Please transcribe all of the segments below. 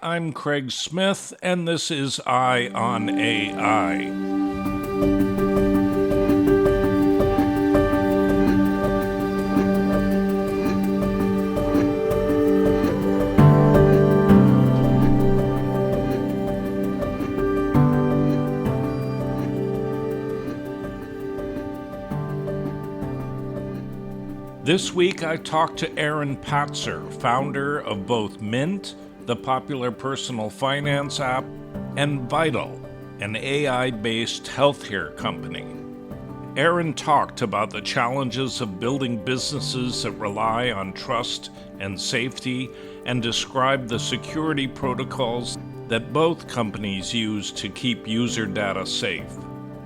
I'm Craig Smith, and this is Eye on AI. This week I talked to Aaron Patzer, founder of both Mint, the popular personal finance app, and Vital, an AI-based healthcare company. Aaron talked about the challenges of building businesses that rely on trust and safety, and described the security protocols that both companies use to keep user data safe.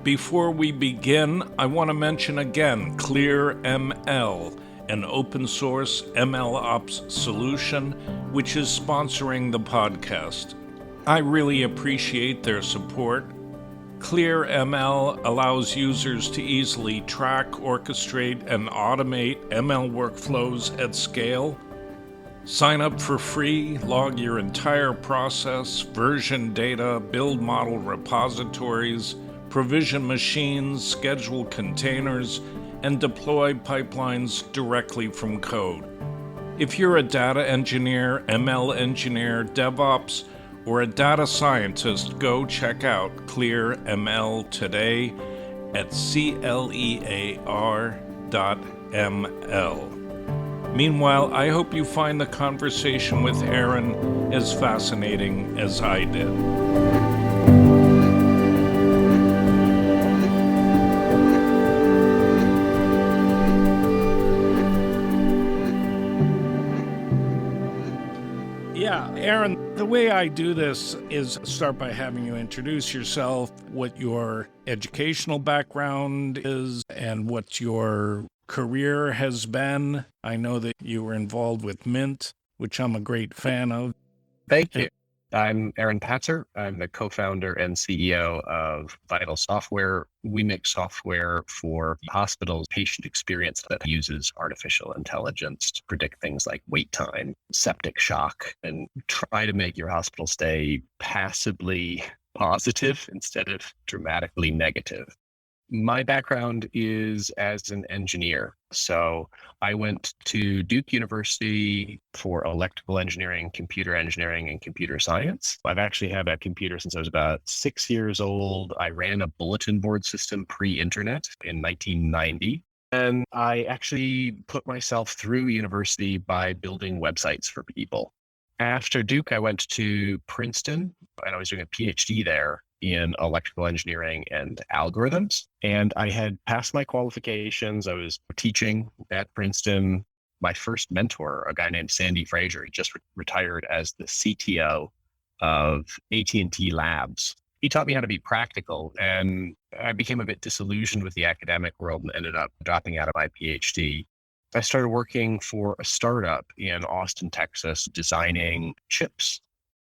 Before we begin, I want to mention again ClearML, an open source MLOps solution, which is sponsoring the podcast. I really appreciate their support. ClearML allows users to easily track, orchestrate, and automate ML workflows at scale. Sign up for free, log your entire process, version data, build model repositories, provision machines, schedule containers, and deploy pipelines directly from code. If you're a data engineer, ML engineer, DevOps, or a data scientist, go check out ClearML today at clear.ml. Meanwhile, I hope you find the conversation with Aaron as fascinating as I did. Aaron, the way I do this is start by having you introduce yourself, what your educational background is, and what your career has been. I know that you were involved with Mint, which I'm a great fan of. Thank you. I'm Aaron Patzer. I'm the co-founder and CEO of Vital Software. We make software for hospitals' patient experience that uses artificial intelligence to predict things like wait time, septic shock, and try to make your hospital stay passively positive instead of dramatically negative. My background is as an engineer. So I went to Duke University for electrical engineering, and computer science. I've actually had a computer since I was about 6 years old. I ran a bulletin board system pre-internet in 1990. And I actually put myself through university by building websites for people. After Duke, I went to Princeton and I was doing a PhD there in electrical engineering and algorithms. And I had passed my qualifications. I was teaching at Princeton. My first mentor, a guy named Sandy Frazier, he just retired as the CTO of AT&T Labs. He taught me how to be practical, and I became a bit disillusioned with the academic world and ended up dropping out of my PhD. I started working for a startup in Austin, Texas, designing chips.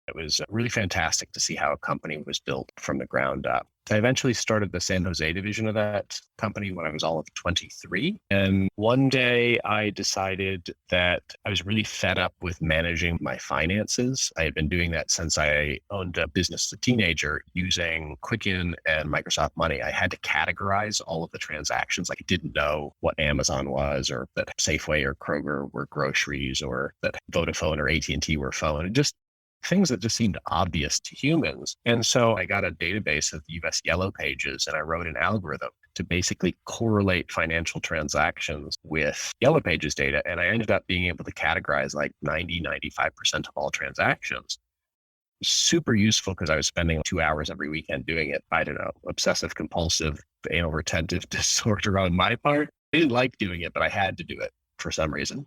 It was really fantastic to see how a company was built from the ground up. I eventually started the San Jose division of that company when I was all of 23. And one day I decided that I was really fed up with managing my finances. I had been doing that since I owned a business as a teenager using Quicken and Microsoft Money. I had to categorize all of the transactions. Like I didn't know what Amazon was, or that Safeway or Kroger were groceries, or that Vodafone or AT&T were phone. It just things that just seemed obvious to humans. And so I got a database of the US Yellow Pages and I wrote an algorithm to basically correlate financial transactions with Yellow Pages data. And I ended up being able to categorize like 95% of all transactions. Super useful because I was spending 2 hours every weekend doing it. I don't know, obsessive compulsive anal retentive disorder on my part. I didn't like doing it, but I had to do it for some reason.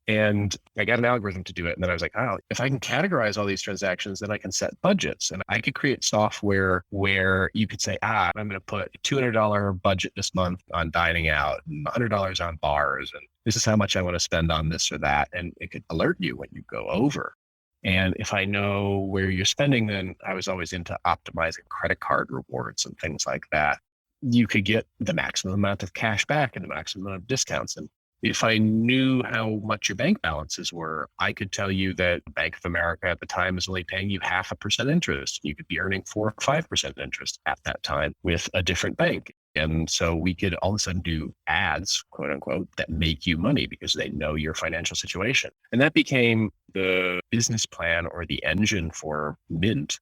And I got an algorithm to do it. And then I was like, oh, if I can categorize all these transactions, then I can set budgets. And I could create software where you could say, I'm going to put a $200 budget this month on dining out and $100 on bars. And this is how much I want to spend on this or that. And it could alert you when you go over. And if I know where you're spending, then I was always into optimizing credit card rewards and things like that. You could get the maximum amount of cash back and the maximum amount of discounts. And If I knew how much your bank balances were, I could tell you that Bank of America at the time is only paying you 0.5% interest. You could be earning 4 or 5% interest at that time with a different bank. And so we could all of a sudden do ads, quote unquote, that make you money because they know your financial situation. And that became the business plan or the engine for Mint.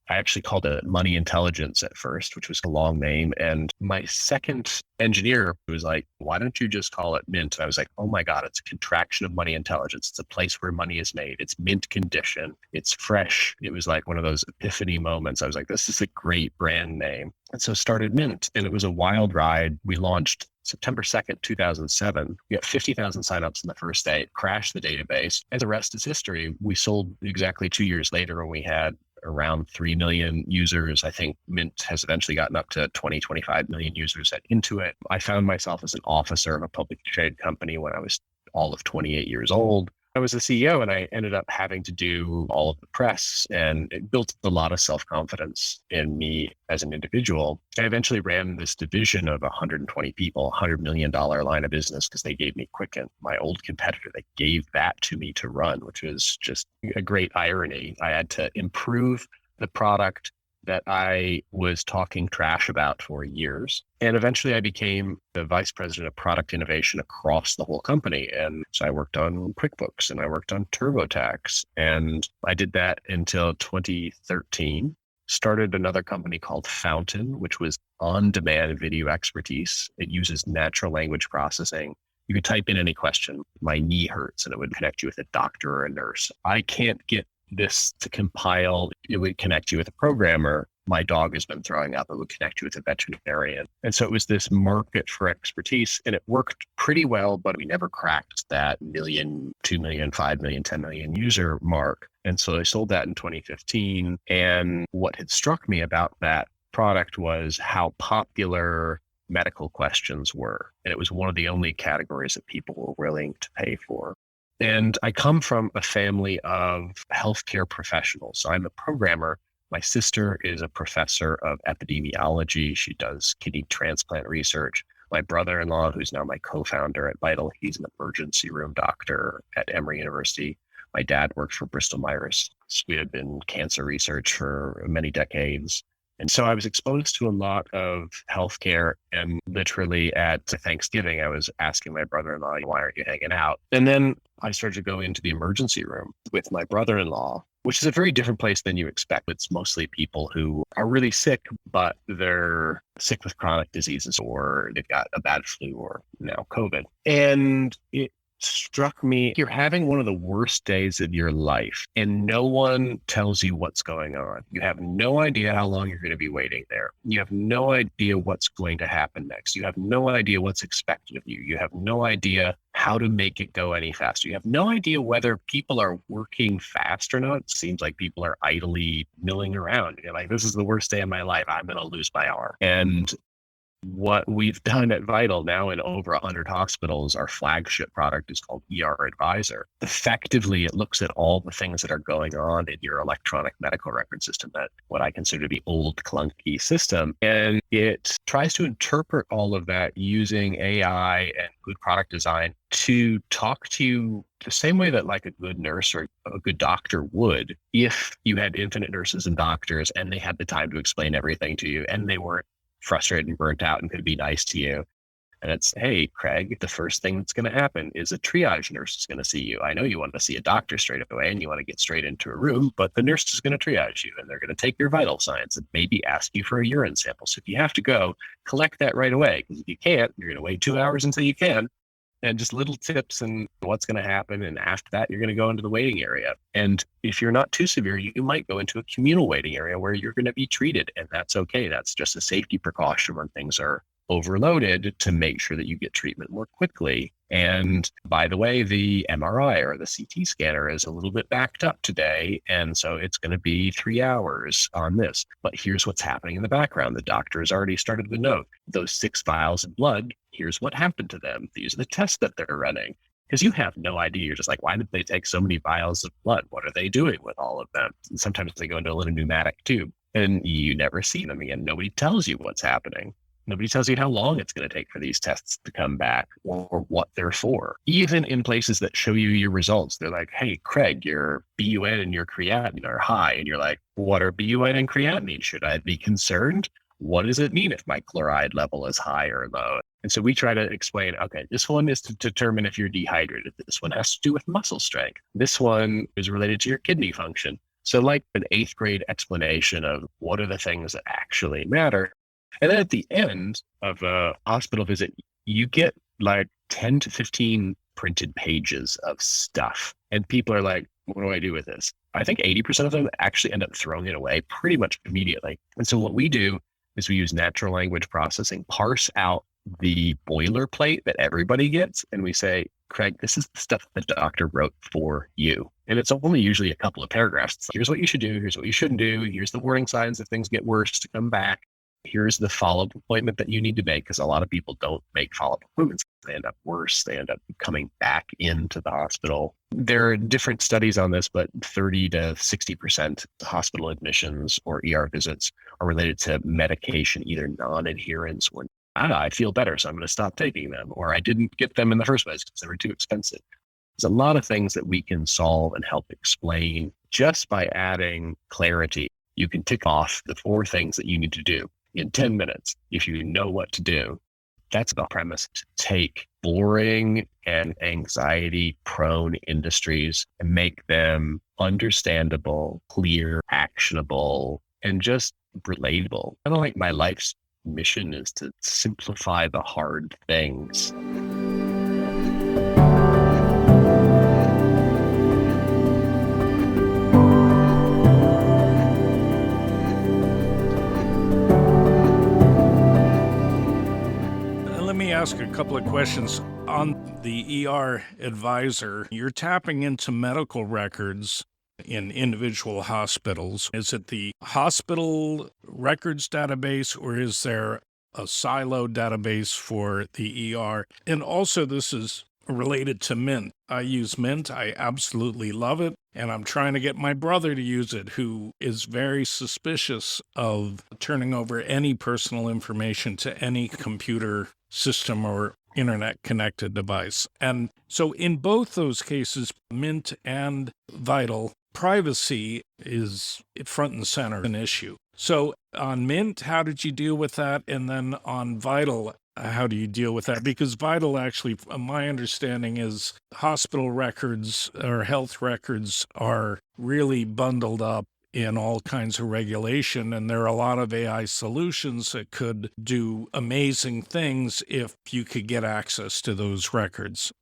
I actually called it Money Intelligence at first, which was a long name. And my second engineer was like, why don't you just call it Mint? And I was like, oh my God, it's a contraction of Money Intelligence. It's a place where money is made. It's mint condition. It's fresh. It was like one of those epiphany moments. I was like, this is a great brand name. And so started Mint. And it was a wild ride. We launched September 2nd, 2007. We got 50,000 signups in the first day. It crashed the database. And the rest is history. We sold exactly 2 years later when we had around 3 million users. I think Mint has eventually gotten up to 20, 25 million users at Intuit. I found myself as an officer of a publicly traded company when I was all of 28 years old. I was the CEO and I ended up having to do all of the press, and it built a lot of self-confidence in me as an individual. I eventually ran this division of 120 people, $100 million line of business, because they gave me Quicken, my old competitor. They gave that to me to run, which was just a great irony. I had to improve the product that I was talking trash about for years. And eventually I became the vice president of product innovation across the whole company. And so I worked on QuickBooks and I worked on TurboTax. And I did that until 2013. Started another company called Fountain, which was on-demand video expertise. It uses natural language processing. You could type in any question, my knee hurts, and it would connect you with a doctor or a nurse. I can't get this to compile. It would connect you with a programmer. My dog has been throwing up. It would connect you with a veterinarian. And so it was this market for expertise, and it worked pretty well, but we never cracked that million, 2 million, 5 million, 10 million user mark. And so I sold that in 2015. And what had struck me about that product was how popular medical questions were. And it was one of the only categories that people were willing to pay for. And I come from a family of healthcare professionals. So I'm a programmer. My sister is a professor of epidemiology. She does kidney transplant research. My brother-in-law, who's now my co-founder at Vital, he's an emergency room doctor at Emory University. My dad worked for Bristol Myers. We had been cancer research for many decades. And so I was exposed to a lot of healthcare, and literally at Thanksgiving, I was asking my brother-in-law, why aren't you hanging out? And then I started to go into the emergency room with my brother-in-law, which is a very different place than you expect. It's mostly people who are really sick, but they're sick with chronic diseases, or they've got a bad flu, or now COVID. And it struck me, you're having one of the worst days of your life and no one tells you what's going on. You have no idea how long you're going to be waiting there. You have no idea what's going to happen next. You have no idea what's expected of you. You have no idea how to make it go any faster. You have no idea whether people are working fast or not. It seems like people are idly milling around. You're like, this is the worst day of my life. I'm going to lose my arm. And what we've done at Vital now in over 100 hospitals, our flagship product is called ER Advisor. Effectively, it looks at all the things that are going on in your electronic medical record system, that what I consider to be old, clunky system. And it tries to interpret all of that using AI and good product design to talk to you the same way that like a good nurse or a good doctor would, if you had infinite nurses and doctors and they had the time to explain everything to you and they weren't frustrated and burnt out and could be nice to you. And it's, hey, Craig, the first thing that's going to happen is a triage nurse is going to see you. I know you want to see a doctor straight away and you want to get straight into a room, but the nurse is going to triage you and they're going to take your vital signs and maybe ask you for a urine sample. So if you have to go, collect that right away. Because if you can't, you're going to wait 2 hours until you can. And just little tips and what's going to happen. And after that, you're going to go into the waiting area. And if you're not too severe, you might go into a communal waiting area where you're going to be treated. And that's okay. That's just a safety precaution when things are overloaded, to make sure that you get treatment more quickly. And by the way, the MRI or the CT scanner is a little bit backed up today. And so it's going to be 3 hours on this. But here's what's happening in the background. The doctor has already started the note. Those 6 vials of blood, here's what happened to them. These are the tests that they're running. Because you have no idea. You're just like, why did they take so many vials of blood? What are they doing with all of them? And sometimes they go into a little pneumatic tube and you never see them again. Nobody tells you what's happening. Nobody tells you how long it's going to take for these tests to come back or what they're for. Even in places that show you your results, they're like, hey, Craig, your BUN and your creatinine are high. And you're like, what are BUN and creatinine? Should I be concerned? What does it mean if my chloride level is high or low? And so we try to explain, okay, this one is to determine if you're dehydrated. This one has to do with muscle strength. This one is related to your kidney function. So like an 8th grade explanation of what are the things that actually matter. And then at the end of a hospital visit, you get like 10 to 15 printed pages of stuff. And people are like, what do I do with this? I think 80% of them actually end up throwing it away pretty much immediately. And so what we do is we use natural language processing, parse out the boilerplate that everybody gets. And we say, Craig, this is the stuff the doctor wrote for you. And it's only usually a couple of paragraphs. It's like, here's what you should do. Here's what you shouldn't do. Here's the warning signs if things get worse to come back. Here's the follow-up appointment that you need to make, because a lot of people don't make follow-up appointments. They end up worse. They end up coming back into the hospital. There are different studies on this, but 30 to 60% hospital admissions or ER visits are related to medication, either non-adherence or I feel better, so I'm going to stop taking them, or I didn't get them in the first place because they were too expensive. There's a lot of things that we can solve and help explain just by adding clarity. You can tick off the 4 things that you need to do in 10 minutes if you know what to do. That's the premise, to take boring and anxiety-prone industries and make them understandable, clear, actionable, and just relatable. I don't think my life's mission is to simplify the hard things. Let me ask a couple of questions. On the ER advisor, you're tapping into medical records in individual hospitals. Is it the hospital records database, or is there a siloed database for the ER? And also, this is related to Mint. I use Mint. I absolutely love it. And I'm trying to get my brother to use it, who is very suspicious of turning over any personal information to any computer system or internet connected device. And so in both those cases, Mint and Vital, privacy is front and center an issue. So on Mint, how did you deal with that? And then on Vital, how do you deal with that? Because Vital actually, my understanding is hospital records or health records are really bundled up in all kinds of regulation, and there are a lot of AI solutions that could do amazing things if you could get access to those records.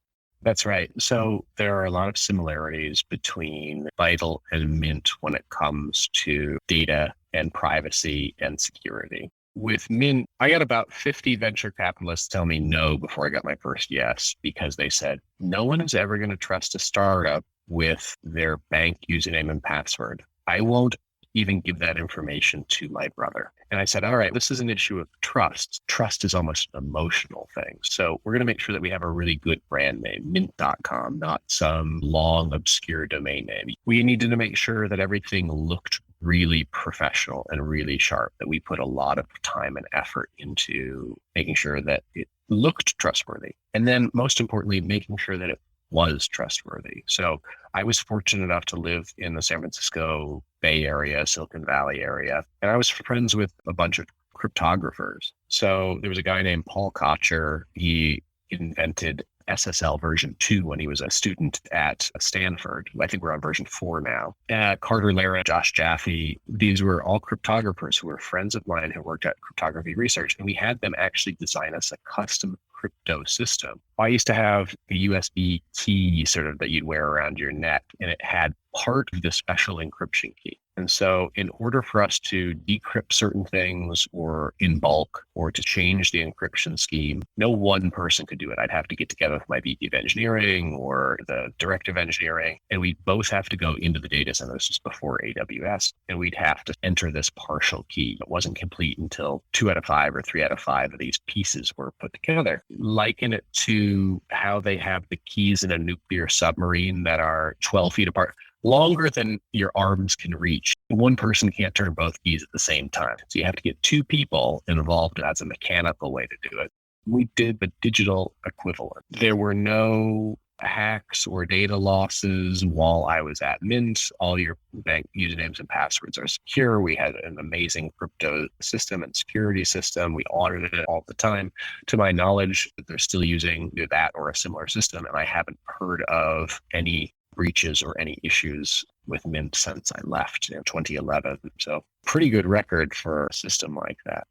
That's right. So there are a lot of similarities between Vital and Mint when it comes to data and privacy and security. With Mint, I got about 50 venture capitalists tell me no before I got my first yes, because they said, no one is ever going to trust a startup with their bank username and password. I won't even give that information to my brother. And I said, all right, this is an issue of trust. Trust is almost an emotional thing. So we're going to make sure that we have a really good brand name, mint.com, not some long, obscure domain name. We needed to make sure that everything looked really professional and really sharp, that we put a lot of time and effort into making sure that it looked trustworthy. And then most importantly, making sure that it was trustworthy. So I was fortunate enough to live in the San Francisco Bay Area, Silicon Valley area, and I was friends with a bunch of cryptographers. So there was a guy named Paul Kotcher. He invented SSL version 2 when he was a student at Stanford. I think we're on version 4 now. Carter Lara, Josh Jaffe, these were all cryptographers who were friends of mine who worked at cryptography research. And we had them actually design us a custom crypto system. I used to have a USB key sort of that you'd wear around your neck, and it had part of the special encryption key. And so in order for us to decrypt certain things or in bulk or to change the encryption scheme, no one person could do it. I'd have to get together with my VP of engineering or the director of engineering, and we'd both have to go into the data center. This was before AWS, and we'd have to enter this partial key. It wasn't complete until 2 out of 5 or 3 out of 5 of these pieces were put together. Liken it to how they have the keys in a nuclear submarine that are 12 feet apart. longer than your arms can reach. One person can't turn both keys at the same time. So you have to get two people involved as a mechanical way to do it. We did the digital equivalent. There were no hacks or data losses while I was at Mint. All your bank usernames and passwords are secure. We had an amazing crypto system and security system. We audited it all the time. To my knowledge, they're still using that or a similar system, and I haven't heard of any breaches or any issues with Mint since I left in 2011. So pretty good record for a system like that.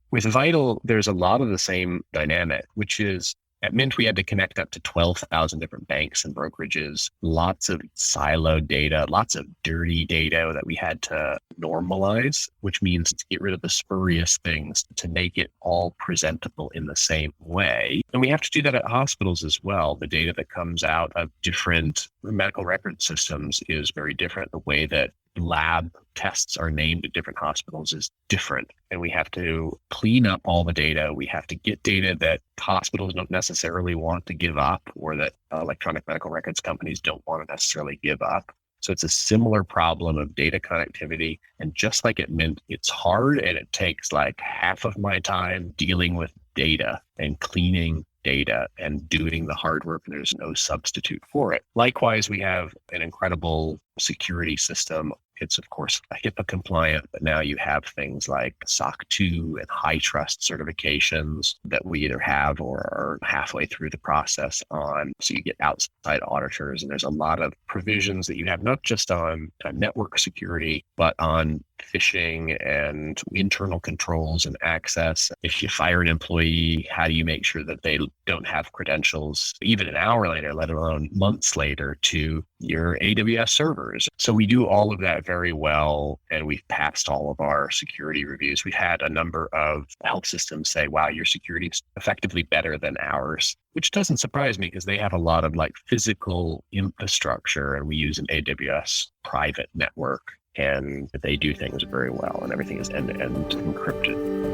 With Vital, there's a lot of the same dynamic, which is at Mint, we had to connect up to 12,000 different banks and brokerages, lots of siloed data, lots of dirty data that we had to normalize, which means to get rid of the spurious things to make it all presentable in the same way. And we have to do that at hospitals as well. The data that comes out of different medical record systems is very different. The way that lab tests are named at different hospitals is different. And we have to clean up all the data. We have to get data that hospitals don't necessarily want to give up, or that electronic medical records companies don't want to necessarily give up. So it's a similar problem of data connectivity. And just like it Mint, it's hard, and it takes like half of my time dealing with data and cleaning data and doing the hard work. There's no substitute for it. Likewise, we have an incredible security system. It's, of course, HIPAA compliant, but now you have things like SOC 2 and high trust certifications that we either have or are halfway through the process on. So you get outside auditors, and there's a lot of provisions that you have, not just on network security, but on phishing and internal controls and access. If you fire an employee, how do you make sure that they don't have credentials even an hour later, let alone months later, to your AWS servers? So we do all of that very well, and we've passed all of our security reviews. We've had a number of health systems say, wow, your security is effectively better than ours, which doesn't surprise me because they have a lot of like physical infrastructure, and we use an AWS private network, and they do things very well, and everything is end-to-end encrypted.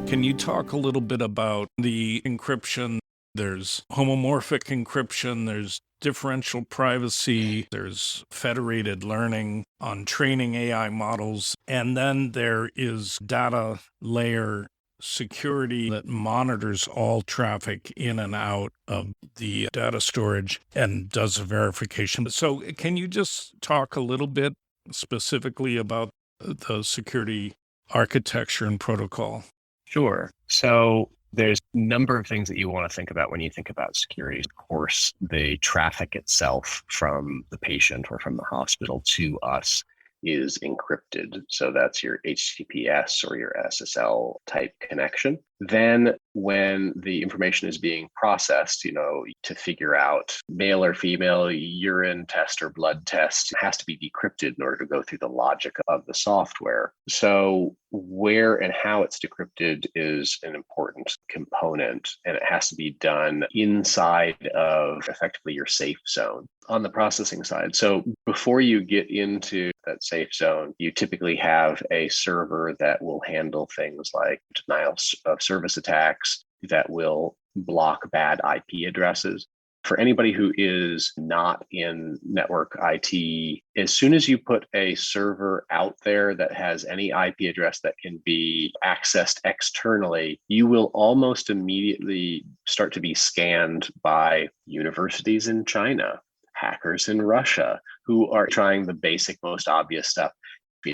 Can you talk a little bit about the encryption? There's homomorphic encryption, there's differential privacy, there's federated learning on training AI models, and then there is data layer security that monitors all traffic in and out of the data storage and does a verification. So can you just talk a little bit specifically about the security architecture and protocol? Sure. So there's a number of things that you want to think about when you think about security. Of course, the traffic itself from the patient or from the hospital to us is encrypted. So that's your HTTPS or your SSL type connection. Then when the information is being processed, to figure out male or female urine test or blood test, it has to be decrypted in order to go through the logic of the software. So where and how it's decrypted is an important component, and it has to be done inside of effectively your safe zone on the processing side. So before you get into that safe zone, you typically have a server that will handle things like denial of service attacks, that will block bad IP addresses. For anybody who is not in network IT, as soon as you put a server out there that has any IP address that can be accessed externally, you will almost immediately start to be scanned by universities in China, hackers in Russia, who are trying the basic, most obvious stuff.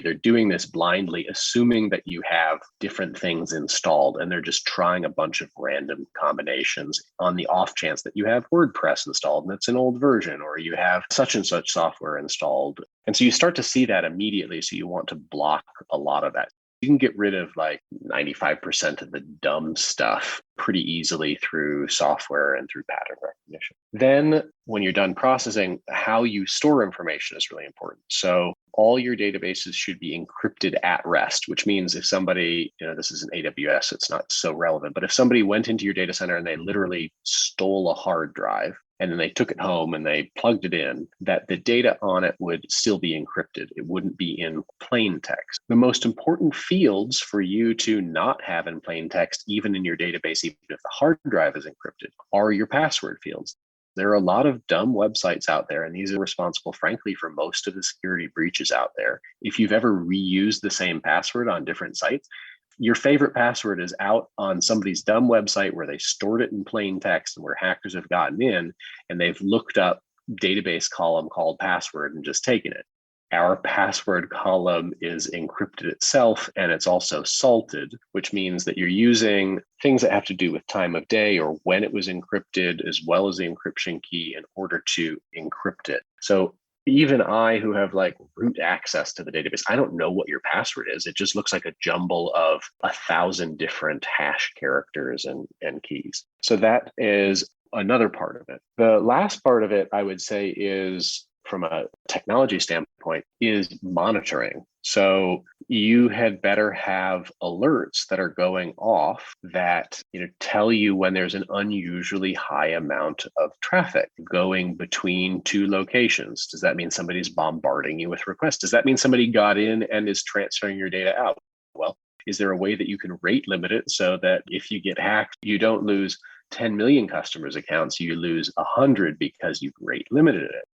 They're doing this blindly, assuming that you have different things installed, and they're just trying a bunch of random combinations on the off chance that you have WordPress installed and it's an old version, or you have such and such software installed. And so you start to see that immediately. So you want to block a lot of that. You can get rid of like 95% of the dumb stuff pretty easily through software and through pattern recognition. Then when you're done processing, how you store information is really important. So all your databases should be encrypted at rest, which means if somebody, this is an AWS, it's not so relevant, but if somebody went into your data center and they literally stole a hard drive and then they took it home and they plugged it in, that the data on it would still be encrypted. It wouldn't be in plain text. The most important fields for you to not have in plain text, even in your database, even if the hard drive is encrypted, are your password fields. There are a lot of dumb websites out there, and these are responsible, frankly, for most of the security breaches out there. If you've ever reused the same password on different sites, your favorite password is out on somebody's dumb website where they stored it in plain text and where hackers have gotten in and they've looked up database column called password and just taken it. Our password column is encrypted itself, and it's also salted, which means that you're using things that have to do with time of day or when it was encrypted, as well as the encryption key in order to encrypt it. So even I, who have like root access to the database, I don't know what your password is. It just looks like a jumble of 1,000 different hash characters and keys. So that is another part of it. The last part of it, I would say, is from a technology standpoint, is monitoring. So you had better have alerts that are going off that tell you when there's an unusually high amount of traffic going between two locations. Does that mean somebody's bombarding you with requests? Does that mean somebody got in and is transferring your data out? Well, is there a way that you can rate limit it so that if you get hacked, you don't lose 10 million customers' accounts, you lose 100 because you've rate limited it?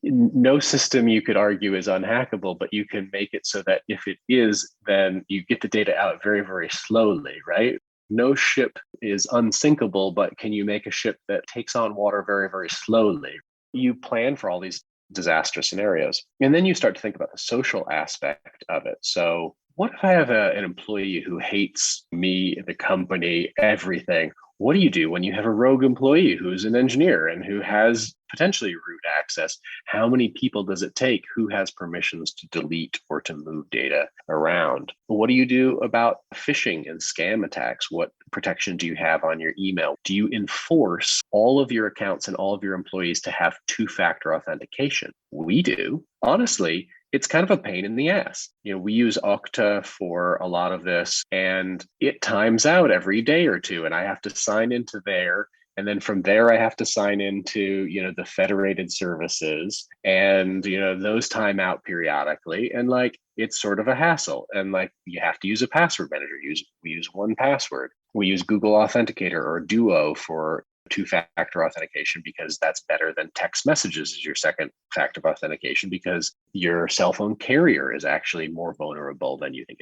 No system, you could argue, is unhackable, but you can make it so that if it is, then you get the data out very, very slowly, right? No ship is unsinkable, but can you make a ship that takes on water very, very slowly? You plan for all these disaster scenarios. And then you start to think about the social aspect of it. So what if I have an employee who hates me, the company, everything? What do you do when you have a rogue employee who's an engineer and who has potentially root access? How many people does it take? Who has permissions to delete or to move data around? What do you do about phishing and scam attacks? What protection do you have on your email? Do you enforce all of your accounts and all of your employees to have two-factor authentication? We do. Honestly, it's kind of a pain in the ass. We use Okta for a lot of this, and it times out every day or two, and I have to sign into there. And then from there, I have to sign into, the federated services, and, those time out periodically. And it's sort of a hassle. And you have to use a password manager. We use 1Password. We use Google Authenticator or Duo for two-factor authentication because that's better than text messages as your second factor of authentication, because your cell phone carrier is actually more vulnerable than you think.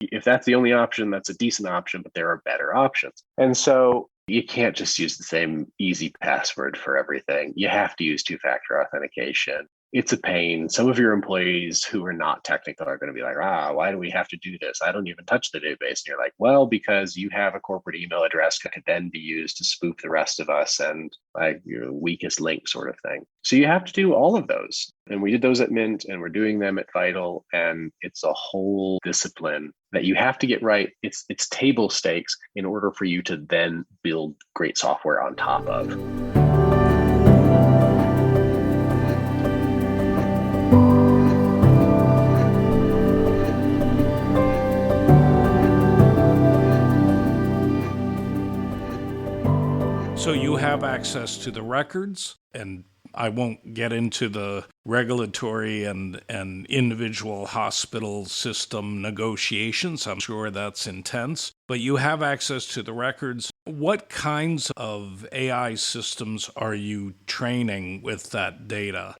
If that's the only option, that's a decent option, but there are better options. And so you can't just use the same easy password for everything. You have to use two-factor authentication. It's a pain. Some of your employees who are not technical are going to be like, why do we have to do this? I don't even touch the database. And you're like, well, because you have a corporate email address that could then be used to spoof the rest of us and your weakest link sort of thing. So you have to do all of those. And we did those at Mint, and we're doing them at Vital. And it's a whole discipline that you have to get right. It's table stakes in order for you to then build great software on top of. So you have access to the records, and I won't get into the regulatory and individual hospital system negotiations. I'm sure that's intense, but you have access to the records. What kinds of AI systems are you training with that data?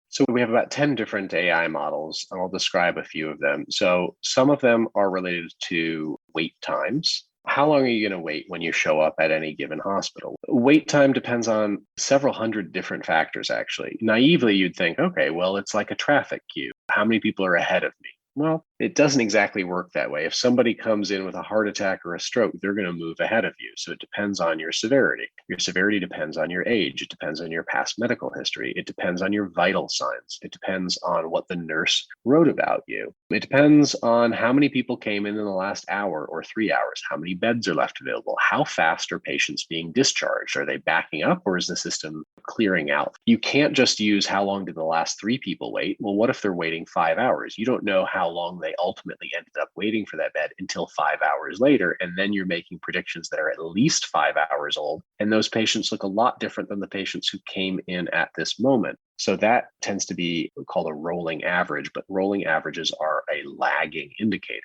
So we have about 10 different AI models, and I'll describe a few of them. So some of them are related to wait times. How long are you going to wait when you show up at any given hospital? Wait time depends on several hundred different factors, actually. Naively, you'd think, okay, well, it's like a traffic queue. How many people are ahead of me? Well, it doesn't exactly work that way. If somebody comes in with a heart attack or a stroke, they're going to move ahead of you. So it depends on your severity. Your severity depends on your age. It depends on your past medical history. It depends on your vital signs. It depends on what the nurse wrote about you. It depends on how many people came in the last hour or 3 hours, how many beds are left available, how fast are patients being discharged? Are they backing up, or is the system clearing out. You can't just use how long did the last 3 people wait? Well, what if they're waiting 5 hours? You don't know how long they ultimately ended up waiting for that bed until 5 hours later. And then you're making predictions that are at least 5 hours old. And those patients look a lot different than the patients who came in at this moment. So that tends to be called a rolling average, but rolling averages are a lagging indicator.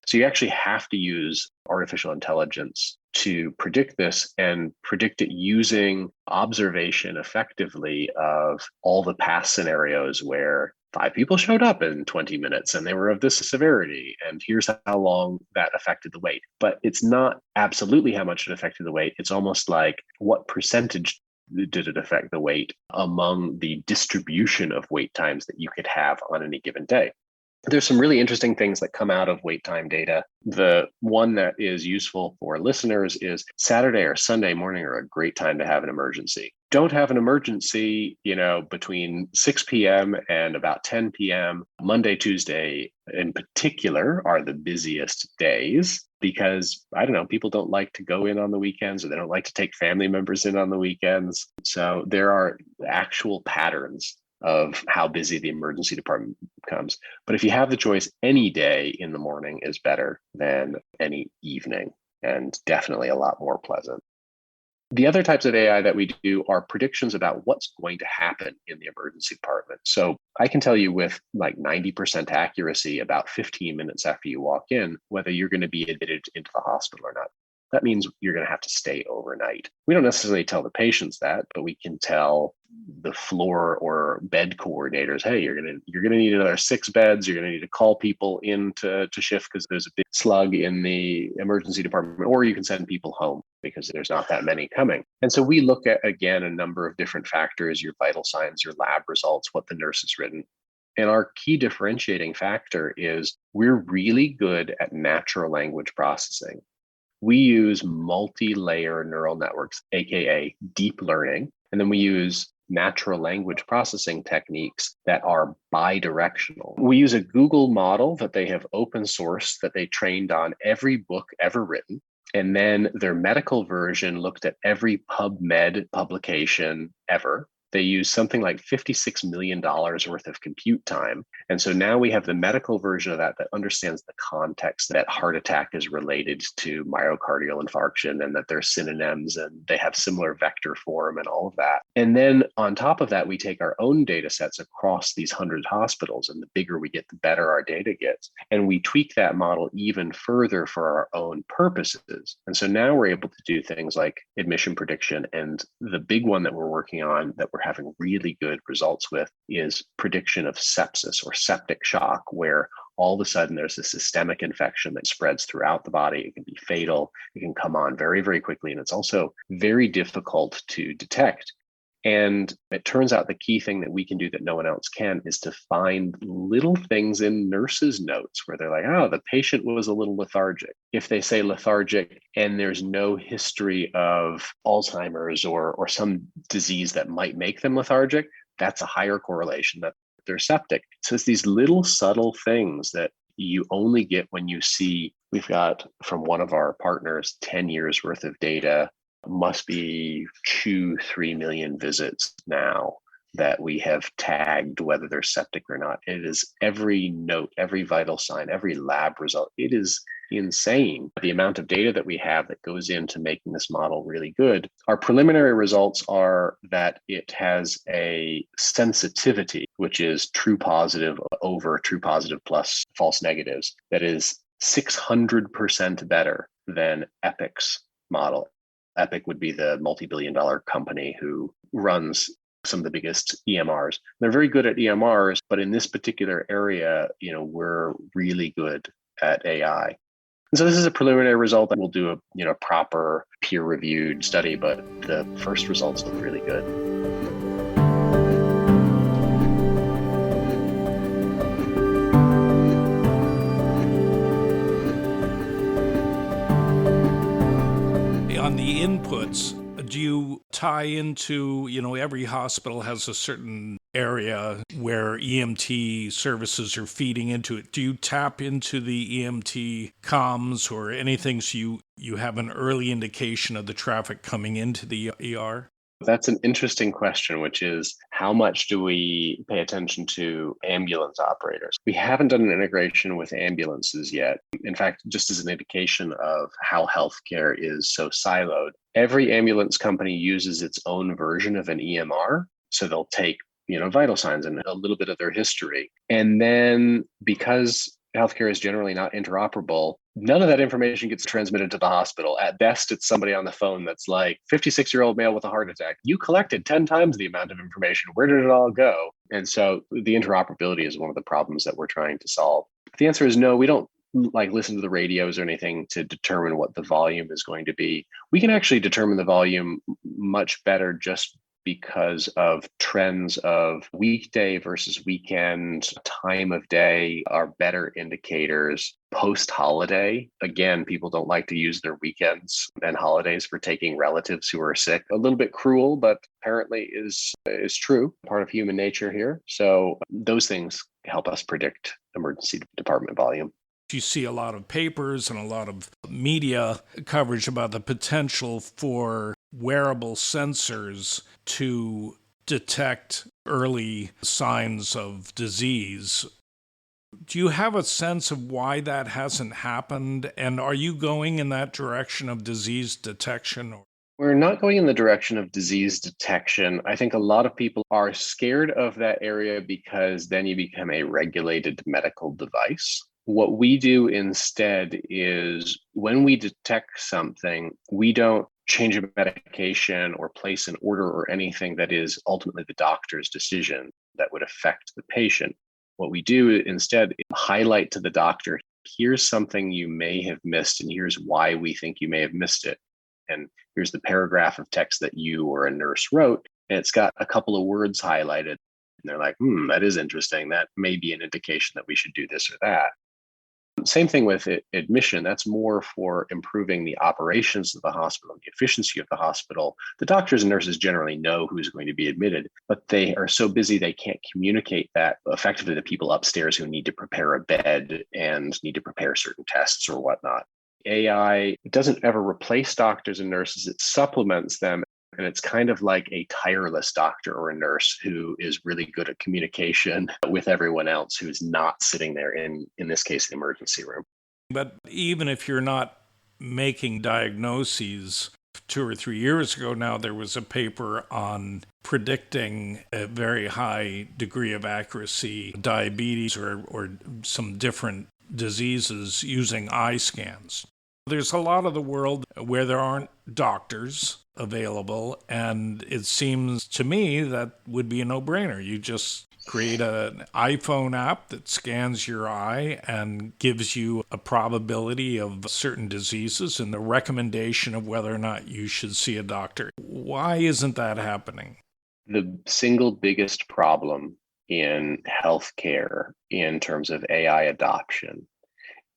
So you actually have to use artificial intelligence to predict this and predict it using observation effectively of all the past scenarios where 5 people showed up in 20 minutes and they were of this severity. And here's how long that affected the wait. But it's not absolutely how much it affected the wait. It's almost like what percentage did it affect the wait among the distribution of wait times that you could have on any given day. There's some really interesting things that come out of wait time data. The one that is useful for listeners is Saturday or Sunday morning are a great time to have an emergency. Don't have an emergency, between 6 p.m. and about 10 p.m. Monday, Tuesday in particular are the busiest days because, I don't know, people don't like to go in on the weekends or they don't like to take family members in on the weekends. So there are actual patterns of how busy the emergency department becomes. But if you have the choice, any day in the morning is better than any evening and definitely a lot more pleasant. The other types of AI that we do are predictions about what's going to happen in the emergency department. So I can tell you with like 90% accuracy about 15 minutes after you walk in, whether you're going to be admitted into the hospital or not. That means you're going to have to stay overnight. We don't necessarily tell the patients that, but we can tell the floor or bed coordinators, hey, you're going to need another 6 beds. You're going to need to call people in to shift because there's a big slug in the emergency department, or you can send people home because there's not that many coming. And so we look at, again, a number of different factors, your vital signs, your lab results, what the nurse has written. And our key differentiating factor is we're really good at natural language processing. We use multi-layer neural networks, aka deep learning, and then we use natural language processing techniques that are bidirectional. We use a Google model that they have open sourced that they trained on every book ever written. And then their medical version looked at every PubMed publication ever. They use something like $56 million worth of compute time. And so now we have the medical version of that understands the context that heart attack is related to myocardial infarction and that they're synonyms and they have similar vector form and all of that. And then on top of that, we take our own data sets across these 100 hospitals. And the bigger we get, the better our data gets. And we tweak that model even further for our own purposes. And so now we're able to do things like admission prediction. And the big one that we're working on that we're having really good results with is prediction of sepsis or septic shock, where all of a sudden there's a systemic infection that spreads throughout the body. It can be fatal. It can come on very, very quickly. And it's also very difficult to detect. And it turns out the key thing that we can do that no one else can is to find little things in nurses' notes where they're like, oh, the patient was a little lethargic. If they say lethargic and there's no history of Alzheimer's or some disease that might make them lethargic, that's a higher correlation that they're septic. So it's these little subtle things that you only get when you see. We've got from one of our partners 10 years worth of data, must be 2-3 million visits now that we have tagged whether they're septic or not. It is every note, every vital sign, every lab result. It is insane the amount of data that we have that goes into making this model really good. Our preliminary results are that it has a sensitivity, which is true positive over true positive plus false negatives, that is 600% better than Epic's model. Epic would be the multi-billion-dollar company who runs some of the biggest EMRs. They're very good at EMRs, but in this particular area, we're really good at AI. And so this is a preliminary result that we'll do a proper peer-reviewed study, but the first results look really good. On the inputs, do you tie into, every hospital has a certain area where EMT services are feeding into it. Do you tap into the EMT comms or anything so you have an early indication of the traffic coming into the ER? That's an interesting question, which is how much do we pay attention to ambulance operators? We haven't done an integration with ambulances yet. In fact, just as an indication of how healthcare is so siloed, every ambulance company uses its own version of an EMR. So they'll take, vital signs and a little bit of their history. And then because healthcare is generally not interoperable, none of that information gets transmitted to the hospital. At best, it's somebody on the phone that's like, 56-year-old male with a heart attack. You collected 10 times the amount of information. Where did it all go? And so the interoperability is one of the problems that we're trying to solve. The answer is no, we don't listen to the radios or anything to determine what the volume is going to be. We can actually determine the volume much better just because of trends of weekday versus weekend, time of day are better indicators. Post-holiday, again, people don't like to use their weekends and holidays for taking relatives who are sick. A little bit cruel, but apparently is true, part of human nature here. So those things help us predict emergency department volume. You see a lot of papers and a lot of media coverage about the potential for wearable sensors to detect early signs of disease. Do you have a sense of why that hasn't happened? And are you going in that direction of disease detection? We're not going in the direction of disease detection. I think a lot of people are scared of that area because then you become a regulated medical device. What we do instead is when we detect something, we don't change a medication or place an order or anything that is ultimately the doctor's decision that would affect the patient. What we do instead is highlight to the doctor, here's something you may have missed, and here's why we think you may have missed it. And here's the paragraph of text that you or a nurse wrote, and it's got a couple of words highlighted. And they're like, that is interesting. That may be an indication that we should do this or that. Same thing with admission. That's more for improving the operations of the hospital, the efficiency of the hospital. The doctors and nurses generally know who's going to be admitted, but they are so busy they can't communicate that effectively to people upstairs who need to prepare a bed and need to prepare certain tests or whatnot. AI doesn't ever replace doctors and nurses. It supplements them. And it's kind of like a tireless doctor or a nurse who is really good at communication with everyone else who's not sitting there in this case, the emergency room. But even if you're not making diagnoses, 2 or 3 years ago now, there was a paper on predicting a very high degree of accuracy, diabetes or some different diseases using eye scans. There's a lot of the world where there aren't doctors available, and it seems to me that would be a no-brainer. You just create an iPhone app that scans your eye and gives you a probability of certain diseases and the recommendation of whether or not you should see a doctor. Why isn't that happening? The single biggest problem in healthcare in terms of AI adoption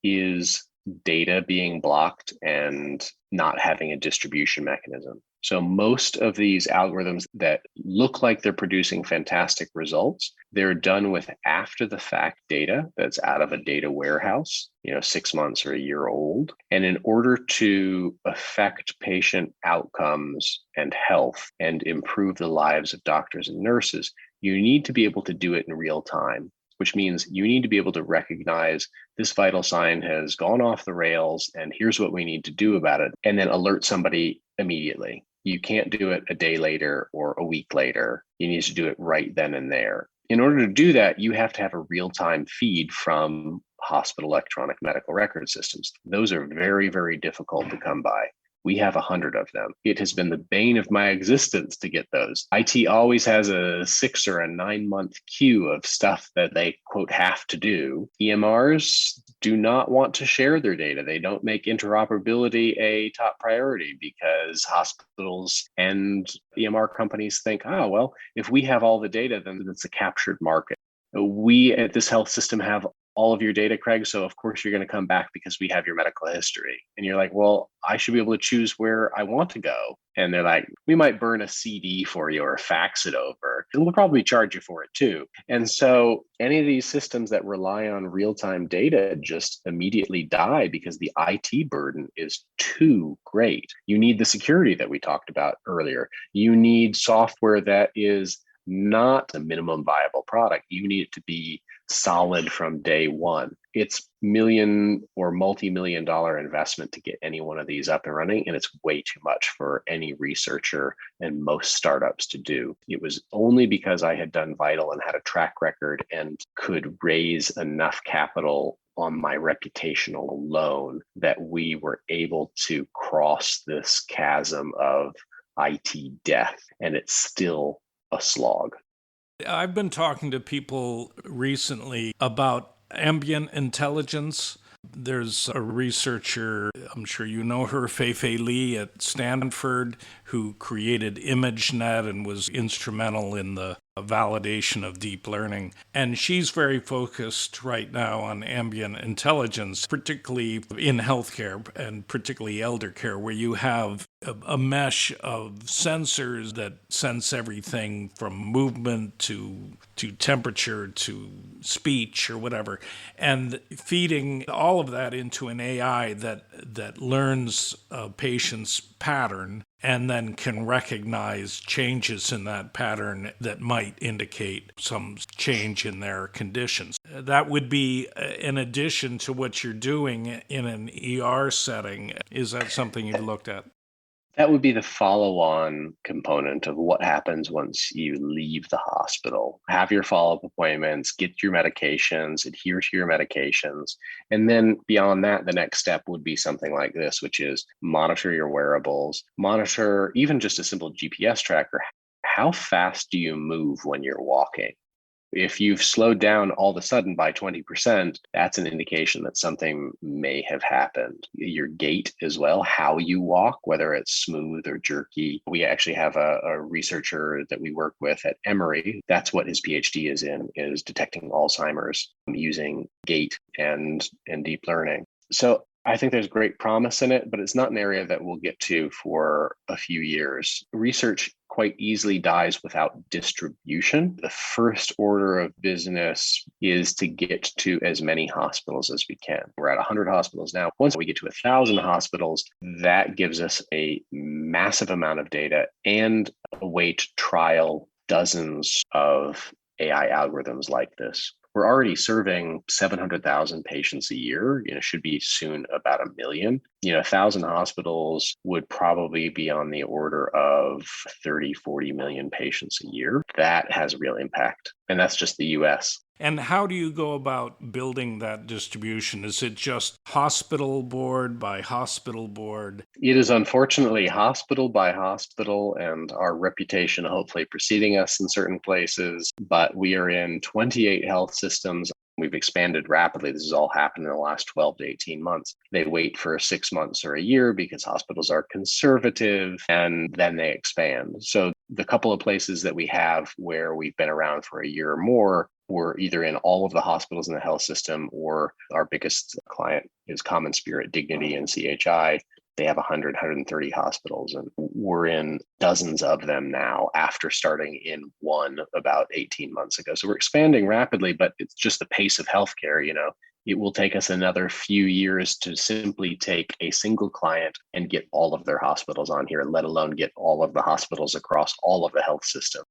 is data being blocked and not having a distribution mechanism. So most of these algorithms that look like they're producing fantastic results, they're done with after the fact data that's out of a data warehouse, 6 months or a year old. And in order to affect patient outcomes and health and improve the lives of doctors and nurses, you need to be able to do it in real time, which means you need to be able to recognize this vital sign has gone off the rails and here's what we need to do about it, and then alert somebody immediately. You can't do it a day later or a week later. You need to do it right then and there. In order to do that, you have to have a real-time feed from hospital electronic medical record systems. Those are very, very difficult to come by. We have 100 of them. It has been the bane of my existence to get those. IT always has a 6 or a 9 month queue of stuff that they, quote, have to do. EMRs do not want to share their data. They don't make interoperability a top priority because hospitals and EMR companies think, oh, well, if we have all the data, then it's a captured market. We at this health system have all of your data, Craig. So of course you're going to come back because we have your medical history. And you're like, well, I should be able to choose where I want to go. And they're like, we might burn a CD for you or fax it over. and we'll probably charge you for it too. And so any of these systems that rely on real-time data just immediately die because the IT burden is too great. You need the security that we talked about earlier. You need software that is not a minimum viable product. You need it to be solid from day one. It's million or multi-million dollar investment to get any one of these up and running, and it's way too much for any researcher and most startups to do. It was only because I had done Vital and had a track record and could raise enough capital on my reputational alone that we were able to cross this chasm of IT death, and it's still a slog. I've been talking to people recently about ambient intelligence. There's a researcher, I'm sure you know her, Fei Li at Stanford, who created ImageNet and was instrumental in the validation of deep learning. And she's very focused right now on ambient intelligence, particularly in healthcare and particularly elder care, where you have a mesh of sensors that sense everything from movement to temperature to speech or whatever, and feeding all of that into an AI that learns a patient's pattern and then can recognize changes in that pattern that might indicate some change in their conditions. That would be in addition to what you're doing in an ER setting. Is that something you've looked at? That would be the follow-on component of what happens once you leave the hospital. Have your follow-up appointments, get your medications, adhere to your medications. And then beyond that, the next step would be something like this, which is monitor your wearables, monitor even just a simple GPS tracker. How fast do you move when you're walking? If you've slowed down all of a sudden by 20%, that's an indication that something may have happened. Your gait as well, how you walk, whether it's smooth or jerky. We actually have a researcher that we work with at Emory. That's what his PhD is in, is detecting Alzheimer's using gait and deep learning. So I think there's great promise in it, but it's not an area that we'll get to for a few years. Research quite easily dies without distribution. The first order of business is to get to as many hospitals as we can. We're at 100 hospitals now. Once we get to 1,000 hospitals, that gives us a massive amount of data and a way to trial dozens of AI algorithms like this. We're already serving 700,000 patients a year. Should be soon about 1 million. 1,000 hospitals would probably be on the order of 30, 40 million patients a year. That has a real impact. And that's just the US. And how do you go about building that distribution? Is it just hospital board by hospital board? It is unfortunately hospital by hospital, and our reputation hopefully preceding us in certain places. But we are in 28 health systems. We've expanded rapidly. This has all happened in the last 12 to 18 months. They wait for 6 months or a year because hospitals are conservative, and then they expand. So the couple of places that we have where we've been around for a year or more, we're either in all of the hospitals in the health system, or our biggest client is Common Spirit Dignity and CHI. They have 100, 130 hospitals, and we're in dozens of them now after starting in one about 18 months ago. So we're expanding rapidly, but it's just the pace of healthcare. It will take us another few years to simply take a single client and get all of their hospitals on here, let alone get all of the hospitals across all of the health system.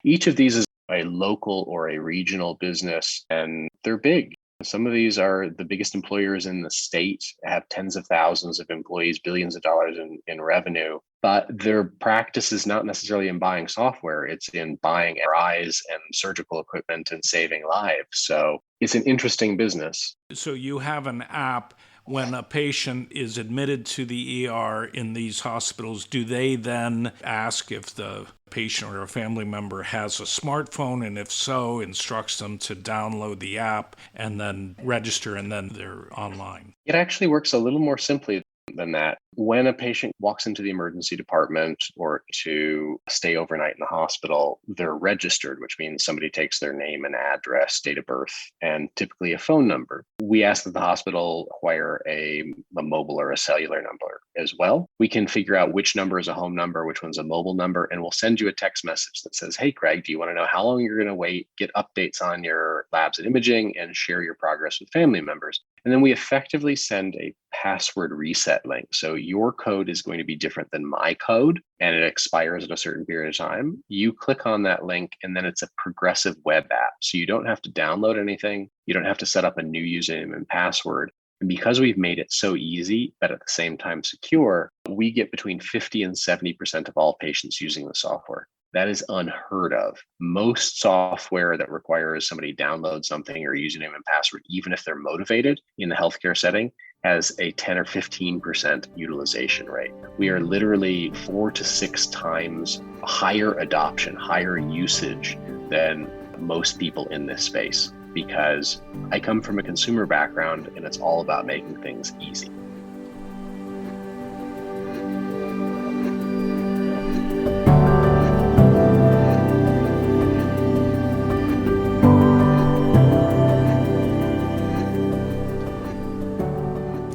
Each of these is a local or a regional business, and they're big. Some of these are the biggest employers in the state, have tens of thousands of employees, billions of dollars in revenue. But their practice is not necessarily in buying software. It's in buying MRIs and surgical equipment and saving lives. So it's an interesting business. So you have an app. When a patient is admitted to the ER in these hospitals, do they then ask if the patient or a family member has a smartphone, and if so, instructs them to download the app and then register, and then they're online? It actually works a little more simply. than that. When a patient walks into the emergency department or to stay overnight in the hospital, they're registered, which means somebody takes their name and address, date of birth, and typically a phone number. We ask that the hospital acquire a mobile or a cellular number as well. We can figure out which number is a home number, which one's a mobile number, and we'll send you a text message that says, "Hey, Craig, do you want to know how long you're going to wait, get updates on your labs and imaging, and share your progress with family members?" And then we effectively send a password reset link. So your code is going to be different than my code, and it expires at a certain period of time. You click on that link, and then it's a progressive web app. So you don't have to download anything. You don't have to set up a new username and password. And because we've made it so easy, but at the same time secure, we get between 50 and 70% of all patients using the software. That is unheard of. Most software that requires somebody download something or username and password, even if they're motivated in the healthcare setting, has a 10 or 15% utilization rate. We are literally 4 to 6 times higher adoption, higher usage than most people in this space, because I come from a consumer background and it's all about making things easy.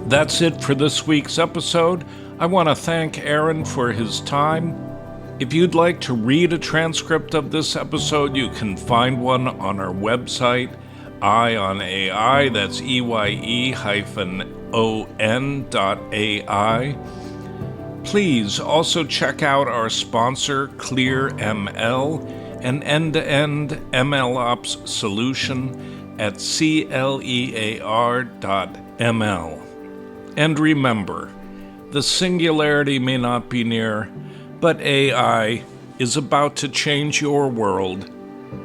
That's it for this week's episode. I want to thank Aaron for his time. If you'd like to read a transcript of this episode, you can find one on our website, EyeOnAI, that's EYE-ON.AI. Please also check out our sponsor, ClearML, an end-to-end MLOps solution at clear.ml. And remember, the singularity may not be near, but AI is about to change your world,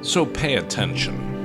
so pay attention.